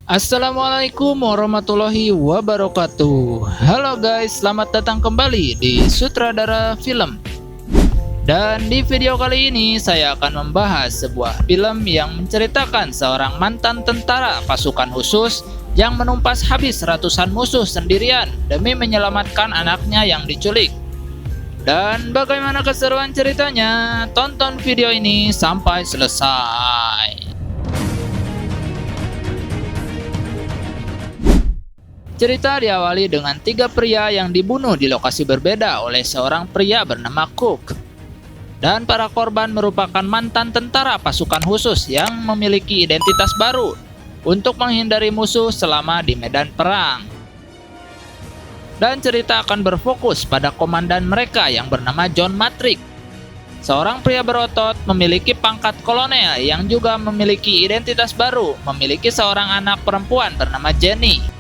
Assalamualaikum warahmatullahi wabarakatuh. Halo guys, selamat datang kembali di Sutradara Film. Dan di video kali ini saya akan membahas sebuah film yang menceritakan seorang mantan tentara pasukan khusus yang menumpas habis ratusan musuh sendirian demi menyelamatkan anaknya yang diculik. Dan bagaimana keseruan ceritanya? Tonton video ini sampai selesai. Cerita diawali dengan tiga pria yang dibunuh di lokasi berbeda oleh seorang pria bernama Cook. Dan para korban merupakan mantan tentara pasukan khusus yang memiliki identitas baru untuk menghindari musuh selama di medan perang. Dan cerita akan berfokus pada komandan mereka yang bernama John Matrix. Seorang pria berotot memiliki pangkat kolonel yang juga memiliki identitas baru, memiliki seorang anak perempuan bernama Jenny.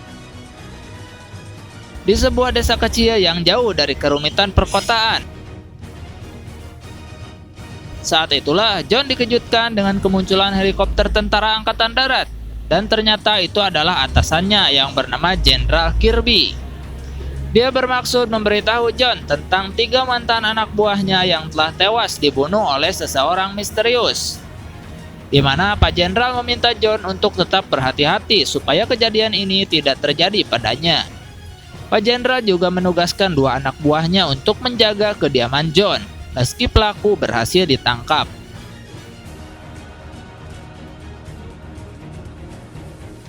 Di sebuah desa kecil yang jauh dari kerumitan perkotaan. Saat itulah John dikejutkan dengan kemunculan helikopter tentara angkatan darat, dan ternyata itu adalah atasannya yang bernama Jenderal Kirby. Dia bermaksud memberitahu John tentang tiga mantan anak buahnya yang telah tewas dibunuh oleh seseorang misterius. Di mana Pak Jenderal meminta John untuk tetap berhati-hati supaya kejadian ini tidak terjadi padanya. Pak Jenderal juga menugaskan dua anak buahnya untuk menjaga kediaman John, meski pelaku berhasil ditangkap.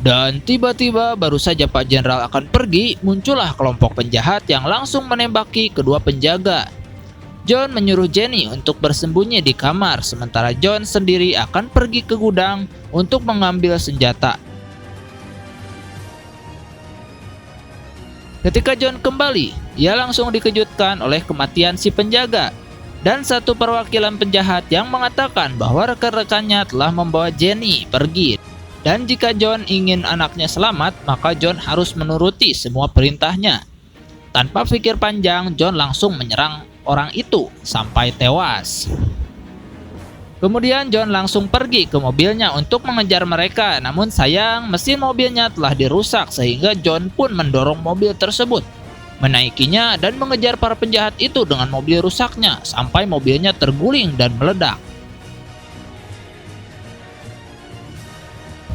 Dan tiba-tiba baru saja Pak Jenderal akan pergi, muncullah kelompok penjahat yang langsung menembaki kedua penjaga. John menyuruh Jenny untuk bersembunyi di kamar, sementara John sendiri akan pergi ke gudang untuk mengambil senjata. Ketika John kembali, ia langsung dikejutkan oleh kematian si penjaga dan satu perwakilan penjahat yang mengatakan bahwa rekan-rekannya telah membawa Jenny pergi. Dan jika John ingin anaknya selamat, maka John harus menuruti semua perintahnya. Tanpa pikir panjang, John langsung menyerang orang itu sampai tewas. Kemudian John langsung pergi ke mobilnya untuk mengejar mereka, namun sayang mesin mobilnya telah dirusak sehingga John pun mendorong mobil tersebut, menaikinya dan mengejar para penjahat itu dengan mobil rusaknya sampai mobilnya terguling dan meledak.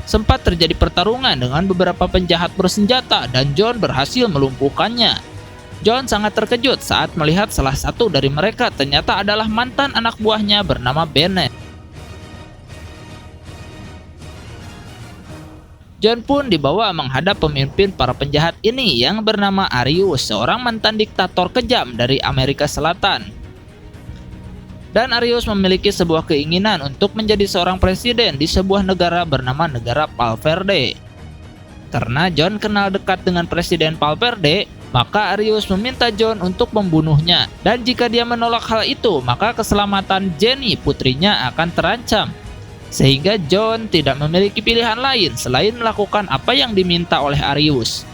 Sempat terjadi pertarungan dengan beberapa penjahat bersenjata dan John berhasil melumpuhkannya. John sangat terkejut saat melihat salah satu dari mereka ternyata adalah mantan anak buahnya bernama Bennett. John pun dibawa menghadap pemimpin para penjahat ini yang bernama Arius, seorang mantan diktator kejam dari Amerika Selatan. Dan Arius memiliki sebuah keinginan untuk menjadi seorang presiden di sebuah negara bernama negara Valverde. Karena John kenal dekat dengan Presiden Valverde, maka Arius meminta John untuk membunuhnya. Dan jika dia menolak hal itu, maka keselamatan Jenny putrinya akan terancam. Sehingga John tidak memiliki pilihan lain selain melakukan apa yang diminta oleh Arius.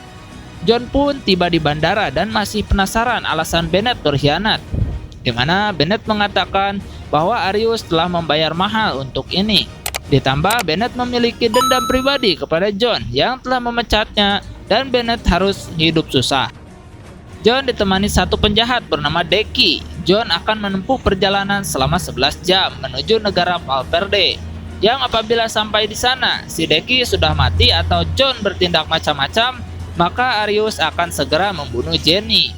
John pun tiba di bandara dan masih penasaran alasan Bennett berkhianat. Di mana Bennett mengatakan bahwa Arius telah membayar mahal untuk ini. Ditambah Bennett memiliki dendam pribadi kepada John yang telah memecatnya dan Bennett harus hidup susah. John ditemani satu penjahat bernama Decky. John akan menempuh perjalanan selama 11 jam menuju negara Valverde. Yang apabila sampai di sana, si Decky sudah mati atau John bertindak macam-macam, maka Arius akan segera membunuh Jenny.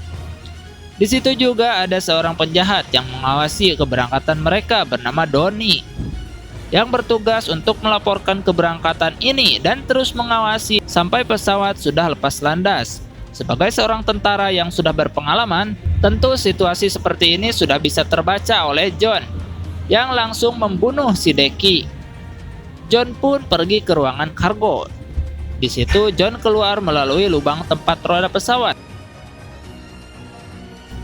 Di situ juga ada seorang penjahat yang mengawasi keberangkatan mereka bernama Donnie, yang bertugas untuk melaporkan keberangkatan ini dan terus mengawasi sampai pesawat sudah lepas landas. Sebagai seorang tentara yang sudah berpengalaman, tentu situasi seperti ini sudah bisa terbaca oleh John, yang langsung membunuh si Decky. John pun pergi ke ruangan kargo. Di situ John keluar melalui lubang tempat roda pesawat.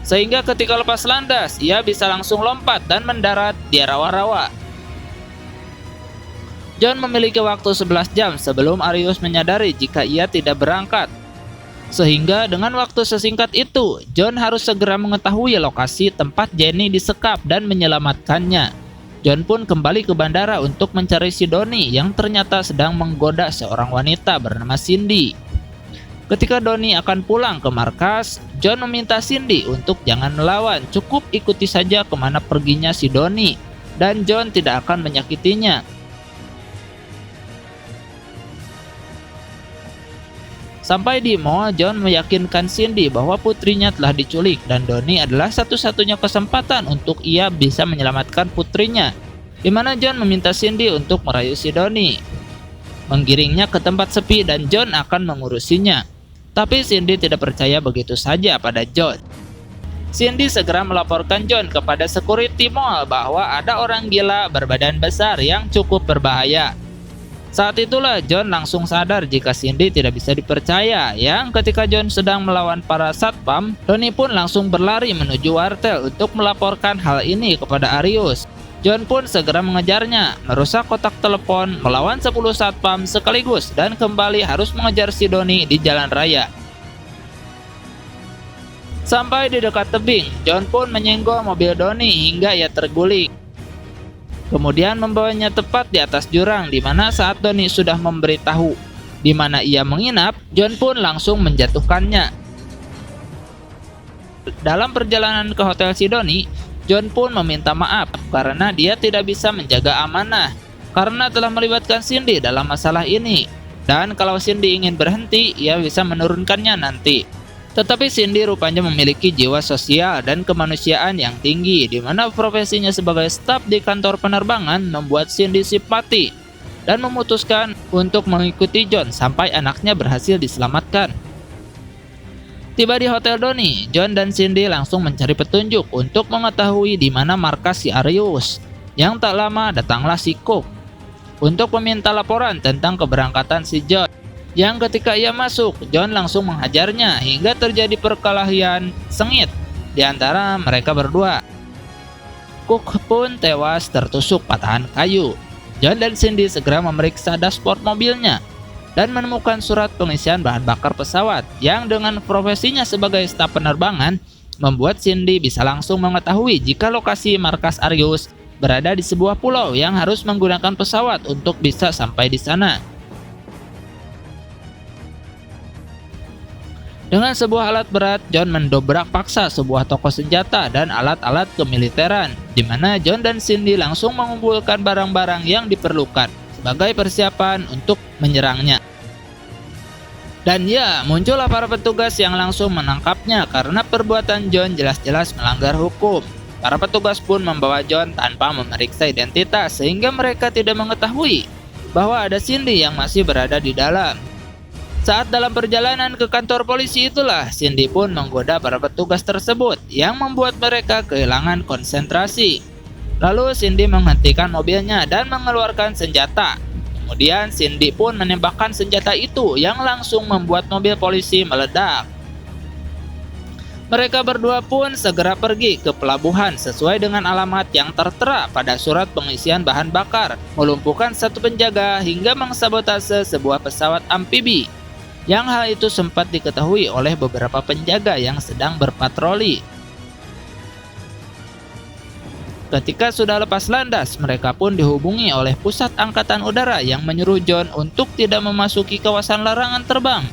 Sehingga ketika lepas landas, ia bisa langsung lompat dan mendarat di rawa-rawa. John memiliki waktu 11 jam sebelum Arius menyadari jika ia tidak berangkat. Sehingga dengan waktu sesingkat itu, John harus segera mengetahui lokasi tempat Jenny disekap dan menyelamatkannya. John pun kembali ke bandara untuk mencari si Donnie yang ternyata sedang menggoda seorang wanita bernama Cindy. Ketika Donnie akan pulang ke markas, John meminta Cindy untuk jangan melawan, cukup ikuti saja kemana perginya si Donnie, dan John tidak akan menyakitinya. Sampai di mall, John meyakinkan Cindy bahwa putrinya telah diculik dan Donnie adalah satu-satunya kesempatan untuk ia bisa menyelamatkan putrinya, di mana John meminta Cindy untuk merayu si Donnie, menggiringnya ke tempat sepi dan John akan mengurusinya. Tapi Cindy tidak percaya begitu saja pada John. Cindy segera melaporkan John kepada security mall bahwa ada orang gila berbadan besar yang cukup berbahaya. Saat itulah John langsung sadar jika Cindy tidak bisa dipercaya, yang ketika John sedang melawan para satpam, Donnie pun langsung berlari menuju wartel untuk melaporkan hal ini kepada Arius. John pun segera mengejarnya, merusak kotak telepon, melawan 10 satpam sekaligus, dan kembali harus mengejar si Donnie di jalan raya. Sampai di dekat tebing, John pun menyenggol mobil Donnie hingga ia terguling. Kemudian membawanya tepat di atas jurang, di mana saat Donnie sudah memberitahu di mana ia menginap, John pun langsung menjatuhkannya. Dalam perjalanan ke hotel si Donnie, John pun meminta maaf karena dia tidak bisa menjaga amanah karena telah melibatkan Cindy dalam masalah ini. Dan kalau Cindy ingin berhenti, ia bisa menurunkannya nanti. Tetapi Cindy rupanya memiliki jiwa sosial dan kemanusiaan yang tinggi, di mana profesinya sebagai staf di kantor penerbangan membuat Cindy simpati dan memutuskan untuk mengikuti John sampai anaknya berhasil diselamatkan. Tiba di hotel Donnie, John dan Cindy langsung mencari petunjuk untuk mengetahui di mana markas si Arius. Yang tak lama datanglah si Cook untuk meminta laporan tentang keberangkatan si John. Yang ketika ia masuk, John langsung menghajarnya hingga terjadi perkelahian sengit di antara mereka berdua. Cook pun tewas tertusuk patahan kayu. John dan Cindy segera memeriksa dashboard mobilnya dan menemukan surat pengisian bahan bakar pesawat yang dengan profesinya sebagai staf penerbangan membuat Cindy bisa langsung mengetahui jika lokasi markas Arius berada di sebuah pulau yang harus menggunakan pesawat untuk bisa sampai di sana. Dengan sebuah alat berat, John mendobrak paksa sebuah toko senjata dan alat-alat kemiliteran, di mana John dan Cindy langsung mengumpulkan barang-barang yang diperlukan sebagai persiapan untuk menyerangnya. Dan ya, muncullah para petugas yang langsung menangkapnya karena perbuatan John jelas-jelas melanggar hukum. Para petugas pun membawa John tanpa memeriksa identitas sehingga mereka tidak mengetahui bahwa ada Cindy yang masih berada di dalam. Saat dalam perjalanan ke kantor polisi itulah Cindy pun menggoda para petugas tersebut yang membuat mereka kehilangan konsentrasi. Lalu Cindy menghentikan mobilnya dan mengeluarkan senjata. Kemudian Cindy pun menembakkan senjata itu yang langsung membuat mobil polisi meledak. Mereka berdua pun segera pergi ke pelabuhan sesuai dengan alamat yang tertera pada surat pengisian bahan bakar, melumpuhkan satu penjaga hingga mengsabotase sebuah pesawat amfibi. Yang hal itu sempat diketahui oleh beberapa penjaga yang sedang berpatroli. Ketika sudah lepas landas, mereka pun dihubungi oleh pusat angkatan udara yang menyuruh John untuk tidak memasuki kawasan larangan terbang,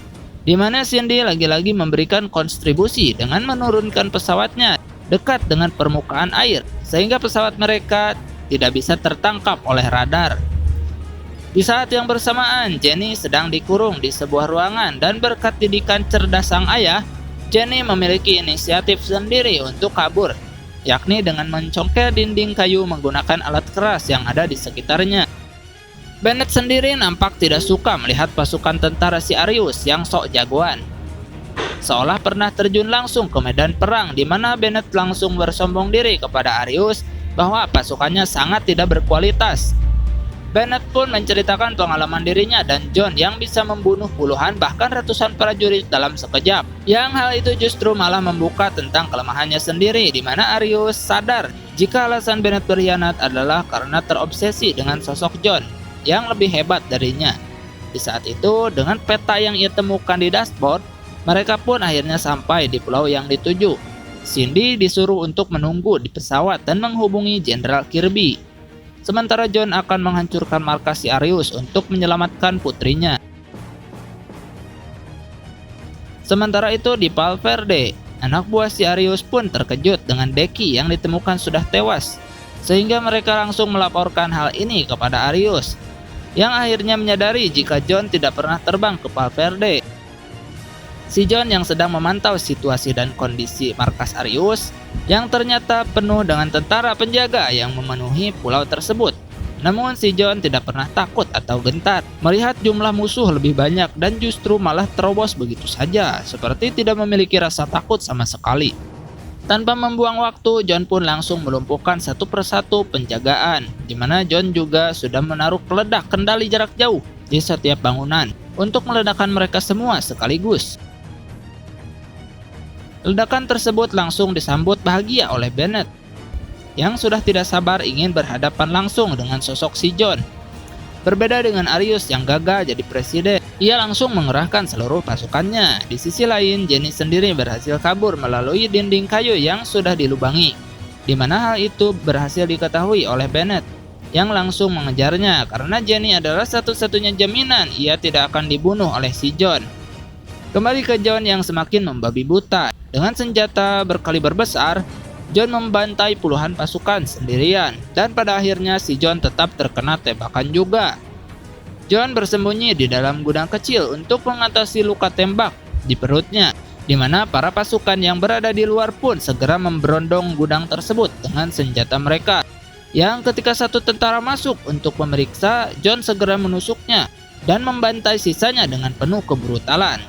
di mana Cindy lagi-lagi memberikan kontribusi dengan menurunkan pesawatnya dekat dengan permukaan air, sehingga pesawat mereka tidak bisa tertangkap oleh radar. Di saat yang bersamaan, Jenny sedang dikurung di sebuah ruangan dan berkat didikan cerdas sang ayah, Jenny memiliki inisiatif sendiri untuk kabur, yakni dengan mencongkel dinding kayu menggunakan alat keras yang ada di sekitarnya. Bennett sendiri nampak tidak suka melihat pasukan tentara si Arius yang sok jagoan. Seolah pernah terjun langsung ke medan perang, di mana Bennett langsung bersombong diri kepada Arius bahwa pasukannya sangat tidak berkualitas. Bennett pun menceritakan pengalaman dirinya dan John yang bisa membunuh puluhan bahkan ratusan prajurit dalam sekejap. Yang hal itu justru malah membuka tentang kelemahannya sendiri, di mana Arius sadar jika alasan Bennett berkhianat adalah karena terobsesi dengan sosok John yang lebih hebat darinya. Di saat itu, dengan peta yang ia temukan di dashboard, mereka pun akhirnya sampai di pulau yang dituju. Cindy disuruh untuk menunggu di pesawat dan menghubungi Jenderal Kirby. sementara Jon akan menghancurkan markas si Arius untuk menyelamatkan putrinya. Sementara itu di Valverde, anak buah si Arius pun terkejut dengan Deki yang ditemukan sudah tewas, sehingga mereka langsung melaporkan hal ini kepada Arius, yang akhirnya menyadari jika Jon tidak pernah terbang ke Valverde. Si Jon yang sedang memantau situasi dan kondisi markas Arius, yang ternyata penuh dengan tentara penjaga yang memenuhi pulau tersebut. Namun si Jon tidak pernah takut atau gentar melihat jumlah musuh lebih banyak dan justru malah terobos begitu saja, seperti tidak memiliki rasa takut sama sekali. Tanpa membuang waktu, Jon pun langsung melumpuhkan satu persatu penjagaan, di mana Jon juga sudah menaruh peledak kendali jarak jauh di setiap bangunan untuk meledakkan mereka semua sekaligus. Ledakan tersebut langsung disambut bahagia oleh Bennett, yang sudah tidak sabar ingin berhadapan langsung dengan sosok si Jon. Berbeda dengan Arius yang gagal jadi presiden, ia langsung mengerahkan seluruh pasukannya. Di sisi lain, Jaime sendiri berhasil kabur melalui dinding kayu yang sudah dilubangi, di mana hal itu berhasil diketahui oleh Bennett, yang langsung mengejarnya karena Jaime adalah satu-satunya jaminan ia tidak akan dibunuh oleh si Jon. Kembali ke Jon yang semakin membabi buta. Dengan senjata berkaliber besar, Jon membantai puluhan pasukan sendirian, dan pada akhirnya si Jon tetap terkena tembakan juga. Jon bersembunyi di dalam gudang kecil untuk mengatasi luka tembak di perutnya, di mana para pasukan yang berada di luar pun segera memberondong gudang tersebut dengan senjata mereka. Yang ketika satu tentara masuk untuk memeriksa, Jon segera menusuknya dan membantai sisanya dengan penuh kebrutalan.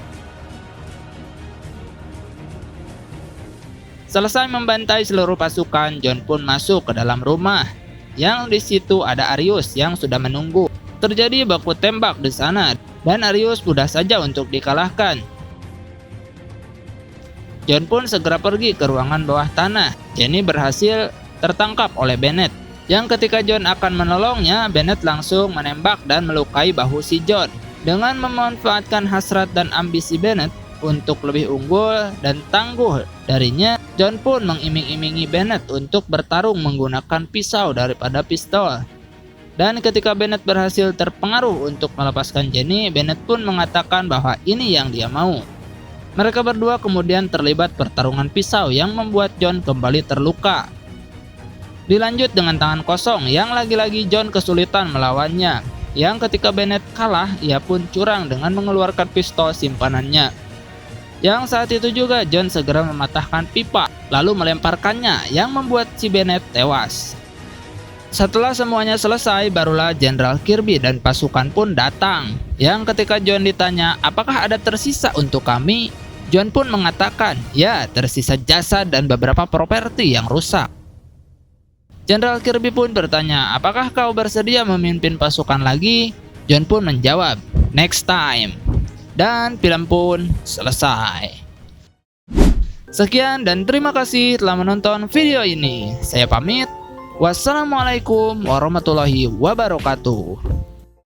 Selesai membantai seluruh pasukan, Jon pun masuk ke dalam rumah, yang di situ ada Arius yang sudah menunggu. Terjadi baku tembak di sana, dan Arius mudah saja untuk dikalahkan. Jon pun segera pergi ke ruangan bawah tanah. Jaime berhasil tertangkap oleh Bennett, yang ketika Jon akan menolongnya, Bennett langsung menembak dan melukai bahu si Jon. Dengan memanfaatkan hasrat dan ambisi Bennett untuk lebih unggul dan tangguh darinya, Jon pun mengiming-imingi Bennett untuk bertarung menggunakan pisau daripada pistol. Dan ketika Bennett berhasil terpengaruh untuk melepaskan Jaime, Bennett pun mengatakan bahwa ini yang dia mau. Mereka berdua kemudian terlibat pertarungan pisau yang membuat Jon kembali terluka. Dilanjut dengan tangan kosong yang lagi-lagi Jon kesulitan melawannya. Yang ketika Bennett kalah, ia pun curang dengan mengeluarkan pistol simpanannya. Yang saat itu juga Jon segera mematahkan pipa, lalu melemparkannya yang membuat si Bennett tewas. Setelah semuanya selesai, barulah Jenderal Kirby dan pasukan pun datang. Yang ketika Jon ditanya, apakah ada tersisa untuk kami? Jon pun mengatakan, ya, tersisa jasad dan beberapa properti yang rusak. Jenderal Kirby pun bertanya, apakah kau bersedia memimpin pasukan lagi? Jon pun menjawab, next time. Dan film pun selesai. Sekian dan terima kasih telah menonton video ini. Saya pamit. Wassalamualaikum warahmatullahi wabarakatuh.